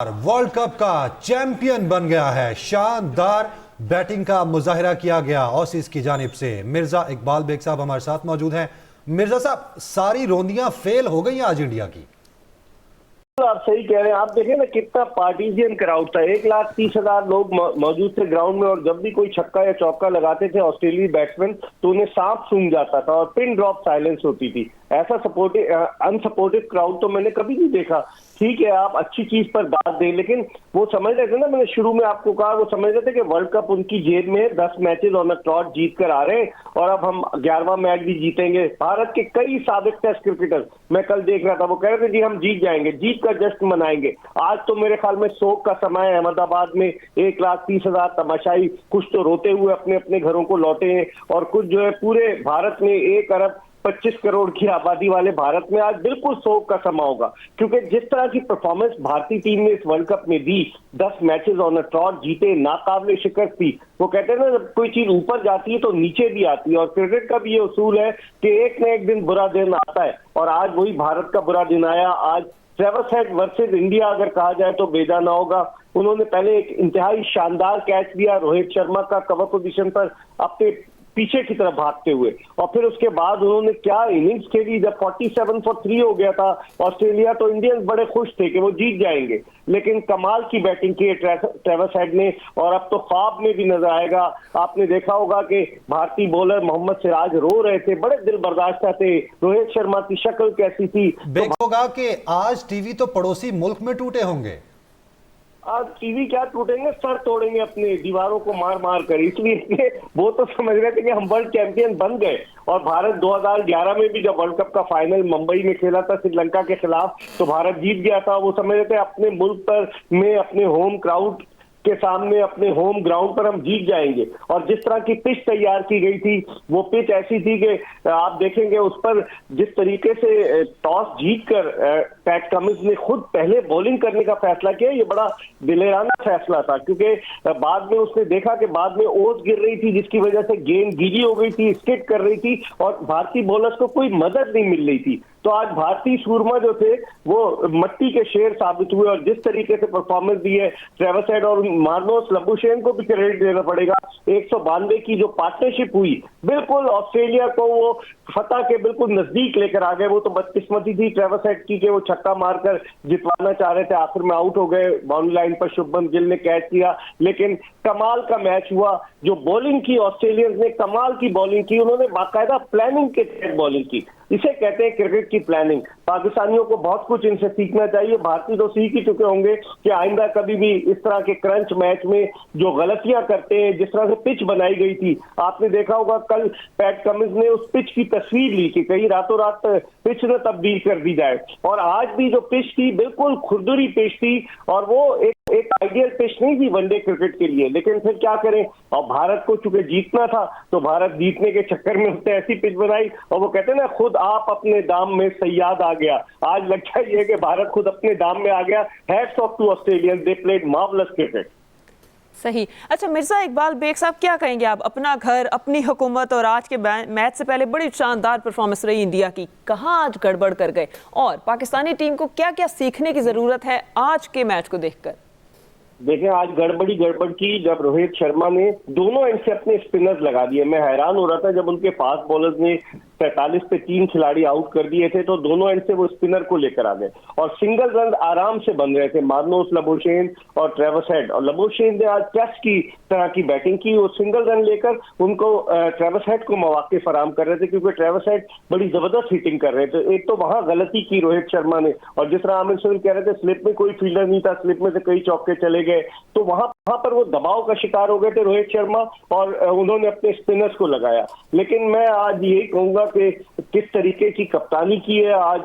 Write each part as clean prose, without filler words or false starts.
World cup का champion बन गया है। शानदार बैटिंग का मुजाहिरा किया गया ऑसीज की जानिब से। मिर्जा इकबाल बेग साहब हमारे साथ मौजूद हैं। मिर्जा साहब, सारी रोंदियां फेल हो गई आज इंडिया की। आप सही कह रहे हैं। आप देखें ना कितना पार्टीजियन क्राउड था। 1,30,000 लोग मौजूद थे ग्राउंड में, और जब भी कोई छक्का या चौका लगाते थे ऑस्ट्रेलियाई बैट्समैन तो उन्हें सांप सूंघ जाता था और पिन ड्रॉप साइलेंस होती थी। ऐसा सपोर्टिव अनसपोर्टिव क्राउड तो मैंने कभी नहीं देखा। ठीक है, आप अच्छी चीज पर दाद दें, लेकिन वो समझ रहे थे ना, मैंने शुरू में आपको कहा, वो समझ रहे थे कि वर्ल्ड कप उनकी जेब में 10 मैचेस ऑन द ट्रॉट जीत कर आ रहे हैं और अब हम 11वां मैच भी जीतेंगे। भारत के कई साबिक टेस्ट क्रिकेटर मैं कल देख रहा था, वो कह रहे थे जी हम जीत जाएंगे, जीत कर जश्न मनाएंगे। आज तो मेरे ख्याल में शोक का समय है। अहमदाबाद में 1,30,000 तमाशाई कुछ तो रोते हुए अपने अपने घरों को लौटे हैं, और कुछ जो है पूरे भारत में 1,25,00,000 की आबादी वाले भारत में आज बिल्कुल शोक का समय होगा, क्योंकि जिस तरह की परफॉर्मेंस भारतीय टीम ने इस वर्ल्ड कप में दी, 10 मैचेस ऑन अ ट्रॉट जीते, नाकाबिले शिकस्त थी। वो कहते हैं ना, जब कोई चीज ऊपर जाती है तो नीचे भी आती है, और क्रिकेट का भी ये उसूल है कि एक न एक दिन बुरा दिन आता है, और आज वही भारत का बुरा दिन आया। आज ट्रेविस हेड वर्सेस इंडिया अगर कहा जाए तो बेजा ना होगा। उन्होंने पहले एक इंतहाई शानदार कैच दिया रोहित शर्मा का कवर पोजीशन पर अपने पीछे की तरफ भागते हुए, और फिर उसके बाद उन्होंने क्या इनिंग्स खेली। जब 47 for 3 हो गया था ऑस्ट्रेलिया, तो इंडियंस बड़े खुश थे कि वो जीत जाएंगे, लेकिन कमाल की बैटिंग की ट्रेविस हेड ने, और अब तो ख्वाब में भी नजर आएगा। आपने देखा होगा कि भारतीय बॉलर मोहम्मद सिराज रो रहे थे, बड़े दिल बर्दाश्त थे। रोहित शर्मा की शक्ल कैसी थी। बेग होगा कि आज टीवी तो पड़ोसी मुल्क में टूटे होंगे। आज टीवी क्या टूटेंगे, सर तोड़ेंगे अपने दीवारों को मार मार कर। इसलिए वो तो समझ रहे थे कि हम वर्ल्ड चैंपियन बन गए। और भारत 2011 में भी जब वर्ल्ड कप का फाइनल मुंबई में खेला था श्रीलंका के खिलाफ, तो भारत जीत गया था। वो समझ रहे थे अपने मुल्क पर में अपने होम क्राउड के सामने अपने होम ग्राउंड पर हम जीत जाएंगे। और जिस तरह की पिच तैयार की गई थी, वो पिच ऐसी थी कि आप देखेंगे उस पर जिस तरीके से टॉस जीतकर पैट कमिंस ने खुद पहले बॉलिंग करने का फैसला किया, ये बड़ा दिलेराना फैसला था, क्योंकि बाद में उसने देखा कि बाद में ओस गिर रही थी, जिसकी वजह से गेंद गीली हो गई थी, स्किड कर रही थी, और भारतीय बॉलर्स को कोई मदद नहीं मिल रही थी। तो आज भारतीय सूरमा जो थे वो मट्टी के शेर साबित हुए, और जिस तरीके से परफॉर्मेंस दी है ट्रेविस हेड, और मार्नोस लबुशेन को भी क्रेडिट देना पड़ेगा। 192 की जो पार्टनरशिप हुई, बिल्कुल ऑस्ट्रेलिया को वो फतह के बिल्कुल नजदीक लेकर आ गए। वो तो बदकिस्मती थी ट्रेविस हेड की कि वो छक्का मारकर जितवाना चाह रहे थे, आखिर में आउट हो गए। बाउंड्री लाइन पर शुभमन गिल ने कैच किया, लेकिन कमाल का मैच हुआ। जो बॉलिंग की ऑस्ट्रेलियंस ने, कमाल की बॉलिंग की, उन्होंने बाकायदा प्लानिंग के तहत बॉलिंग की। इसे कहते हैं क्रिकेट की प्लानिंग। पाकिस्तानियों को बहुत कुछ इनसे सीखना चाहिए। भारतीय तो सीख ही चुके होंगे कि आइंदा कभी भी इस तरह के क्रंच मैच में जो गलतियां करते हैं, जिस तरह से पिच बनाई गई थी, आपने देखा होगा कल पैट कमिंस ने उस पिच की तस्वीर ली कि कहीं रातों रात पिच न तब्दील कर दी जाए। और आज भी जो पिच थी बिल्कुल खुरदुरी पिच थी, और वो एक आइडियल पिच नहीं थी वनडे क्रिकेट के लिए। लेकिन फिर क्या करें, और भारत को चूंकि जीतना था, तो भारत जीतने के चक्कर में उसने ऐसी पिच बनाई, और वो कहते हैं ना, खुद आप अपने दाम में सयाद आ गया। आज लगता है कि भारत खुद अपने दाम में आ गया। Hats off to Australians, they played marvellous cricket. सही। अच्छा मिर्जा इकबाल बेग साहब, क्या कहेंगे आप? अपना घर, अपनी हुकूमत, और आज के मैच से पहले बड़ी शानदार परफॉर्मेंस रही इंडिया की, कहाँ आज गड़बड़ कर गए, और पाकिस्तानी टीम को क्या क्या सीखने की जरूरत है आज के मैच को देखकर? देखें, आज गड़बड़ की जब रोहित शर्मा ने दोनों एंड से अपने स्पिनर्स लगा दिए। मैं हैरान हो रहा था जब उनके फास्ट बॉलर्स ने 43 पे 3 खिलाड़ी आउट कर दिए थे, तो दोनों एंड से वो स्पिनर को लेकर आ गए, और सिंगल रन आराम से बन रहे थे मार्नोस लबुशेन और ट्रेविस हेड। और लबुशेन ने आज टेस्ट की तरह की बैटिंग की, वो सिंगल रन लेकर उनको ट्रेविस हेड को मौके फराम कर रहे थे, क्योंकि ट्रेविस हेड बड़ी जबरदस्त हिटिंग कर रहे थे। एक तो वहां गलती की रोहित शर्मा ने, और जिस तरह आमिर सुनील कह रहे थे, स्लिप में कोई फील्डर नहीं था, स्लिप में से कई चौके चले गए, तो वहां पर वो दबाव का शिकार हो गए थे रोहित शर्मा, और उन्होंने अपने स्पिनर्स को लगाया। लेकिन मैं आज यही कहूंगा कि किस तरीके की कप्तानी की है आज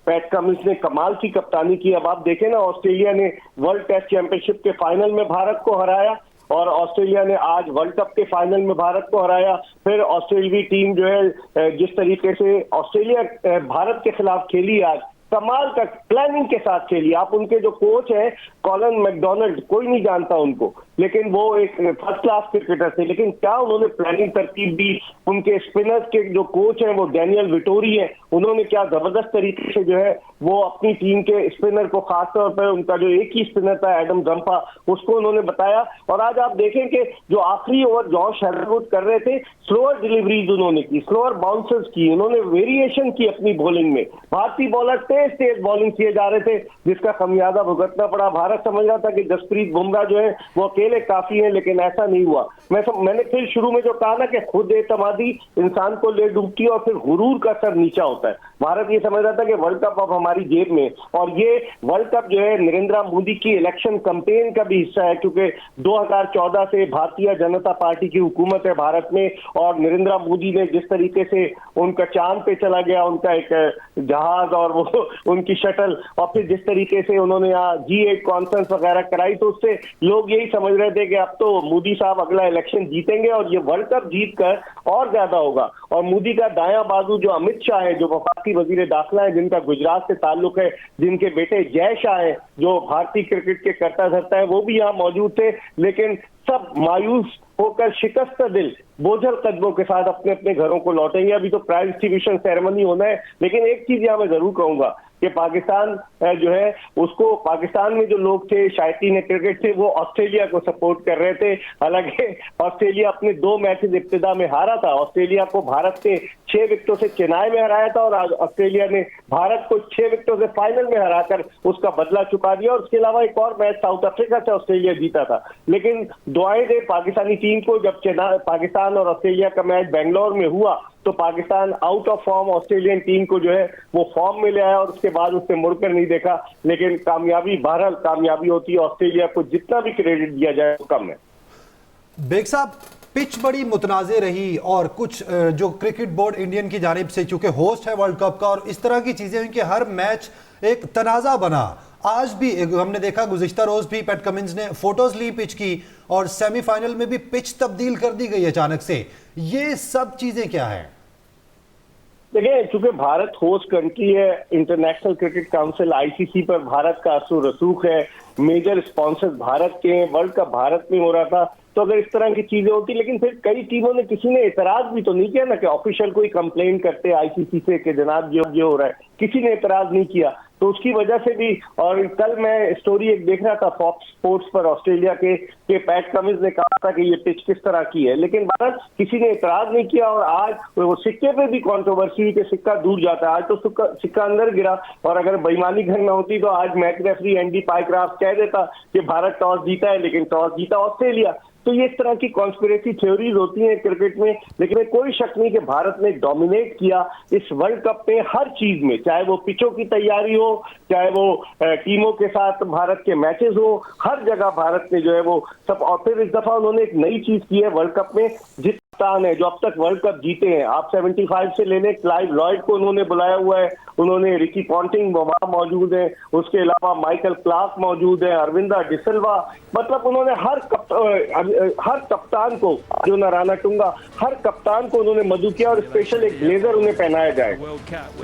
पैट कमिंस ने, कमाल की कप्तानी की। अब आप देखें ना, ऑस्ट्रेलिया ने वर्ल्ड टेस्ट चैंपियनशिप के फाइनल में भारत को हराया, और ऑस्ट्रेलिया ने आज वर्ल्ड कप के फाइनल में भारत को हराया। फिर ऑस्ट्रेलियाई टीम जो है, जिस तरीके से ऑस्ट्रेलिया भारत के खिलाफ खेली आज, कमाल का प्लानिंग के साथ खेली। आप उनके जो कोच हैं कॉलन मैकडोनाल्ड, कोई नहीं जानता उनको, लेकिन वो एक फर्स्ट क्लास क्रिकेटर थे। लेकिन क्या उन्होंने प्लानिंग तरतीब दी। उनके स्पिनर्स के जो कोच हैं वो डैनियल विटोरी हैं, उन्होंने क्या जबरदस्त तरीके से जो है वो अपनी टीम के स्पिनर को, खासतौर पर उनका जो एक ही स्पिनर था एडम जंपा, उसको उन्होंने बताया। और आज आप देखें कि जो आखिरी ओवर जॉश हेजलवुड कर रहे थे, स्लोअर डिलीवरीज उन्होंने की, स्लोअर बाउंसर्स की, उन्होंने वेरिएशन की अपनी बॉलिंग में। भारतीय बॉलर तेज तेज बॉलिंग किए जा रहे थे, जिसका खमियाजा भुगतना पड़ा। भारत समझ रहा था कि जसप्रीत बुमराह जो है वो अकेले काफी है, लेकिन ऐसा नहीं हुआ। मैंने फिर शुरू में जो कहा ना कि खुद एतमादी इंसान को ले डूबती है और फिर गुरूर का सर नीचा होता है। भारत ये समझ रहा था कि वर्ल्ड कप अब हमारी जेब में, और ये वर्ल्ड कप जो है नरेंद्र मोदी की इलेक्शन कैंपेन का भी हिस्सा है, क्योंकि 2014 से भारतीय जनता पार्टी की हुकूमत है भारत में, और नरेंद्र मोदी ने जिस तरीके से उनका चांद पे चला गया उनका एक जहाज और वो उनकी शटल, और फिर जिस तरीके से उन्होंने यहाँ G8 कॉन्फ्रेंस वगैरह कराई, तो उससे लोग यही समझ रहे थे कि अब तो मोदी साहब अगला इलेक्शन जीतेंगे और ये वर्ल्ड कप जीत कर और ज्यादा होगा। और मोदी का दायां बाजू जो अमित शाह है, जो वफाकी वजीर दाखिला है, जिनका गुजरात से ताल्लुक है, जिनके बेटे जय शाह है जो भारतीय क्रिकेट के करता धरता है, वो भी यहाँ मौजूद थे। लेकिन सब मायूस होकर शिकस्त दिल बोझल कदमों के साथ अपने अपने घरों को लौटेंगे। अभी तो प्राइज डिस्ट्रीब्यूशन सेरेमनी होना है, लेकिन एक चीज यहाँ मैं जरूर कहूंगा कि पाकिस्तान जो है उसको, पाकिस्तान में जो लोग थे शायकीन क्रिकेट थे, वो ऑस्ट्रेलिया को सपोर्ट कर रहे थे। हालांकि ऑस्ट्रेलिया अपने 2 मैचेस इब्तिदा में हारा था। ऑस्ट्रेलिया को भारत ने 6 विकेटों से चेन्नई में हराया था, और आज ऑस्ट्रेलिया ने भारत को 6 विकेटों से फाइनल में हराकर उसका बदला चुका दिया। और उसके अलावा एक और मैच साउथ अफ्रीका से ऑस्ट्रेलिया जीता था। लेकिन दुआएं दे पाकिस्तानी टीम को, जब पाकिस्तान और ऑस्ट्रेलिया का मैच बेंगलोर में हुआ तो Pakistan out of form Australian team को जो है वो फॉर्म में ले आया, और उसके बाद उसने मुड़कर नहीं देखा। लेकिन कामयाबी, बहरहाल कामयाबी होती है। ऑस्ट्रेलिया को जितना भी क्रेडिट दिया जाए वो कम है। बेग साहब, पिच बड़ी मुतनाज़े रही, और कुछ जो क्रिकेट बोर्ड इंडियन की जानिब से, चूंकि होस्ट है वर्ल्ड कप का, और इस तरह की चीजें हुई कि हर मैच एक तनाज़ा बना। आज भी हमने देखा, गुज़िश्ता रोज भी पैट कमिंस ने फोटोज ली पिच की, और सेमीफाइनल में भी पिच तब्दील कर दी गई अचानक से। ये सब चीजें क्या है? देखिए, चूंकि भारत होस्ट कंट्री है, इंटरनेशनल क्रिकेट काउंसिल ICC पर भारत का असर रसूख है, मेजर स्पॉन्सर भारत के हैं, वर्ल्ड कप भारत में हो रहा था, तो अगर इस तरह की चीजें होती, लेकिन फिर कई टीमों ने, किसी ने एतराज भी तो नहीं किया ना कि ऑफिशियल कोई कंप्लेंट करते ICC से कि जनाब ये हो रहा है, किसी ने एतराज नहीं किया। तो उसकी वजह से भी, और कल मैं स्टोरी एक देख रहा था फॉक्स स्पोर्ट्स पर ऑस्ट्रेलिया के पैट कमिंस ने कहा था कि ये पिच किस तरह की है, लेकिन भारत किसी ने एतराज नहीं किया। और आज वो सिक्के पे भी कंट्रोवर्सी हुई कि सिक्का दूर जाता है, आज तो सिक्का अंदर गिरा। और अगर बेईमानी करना होती तो आज मैच रेफरी एंडी पाइक्राफ्ट कह देता कि भारत टॉस जीता है, लेकिन टॉस जीता ऑस्ट्रेलिया। तो ये इस तरह की कॉन्स्पिरेसी थ्योरीज होती हैं क्रिकेट में, लेकिन कोई शक नहीं कि भारत ने डोमिनेट किया इस वर्ल्ड कप में हर चीज में, चाहे वो पिचों की तैयारी हो, चाहे वो टीमों के साथ भारत के मैचेस हो, हर जगह भारत ने जो है वो सब। और फिर इस दफा उन्होंने एक नई चीज की है वर्ल्ड कप में, जिस कप्तान है जो अब तक वर्ल्ड कप जीते हैं, आप 75 से लेने क्लाइव लॉयड को उन्होंने बुलाया हुआ है, उन्होंने रिकी पॉन्टिंग वहां मौजूद है, उसके अलावा माइकल क्लार्क मौजूद है, अरविंदा डिसिल्वा, मतलब उन्होंने हर कप्तान को, जो नारायण टूंगा, हर कप्तान को उन्होंने मदु किया, और स्पेशल एक ब्लेजर उन्हें पहनाया जाए।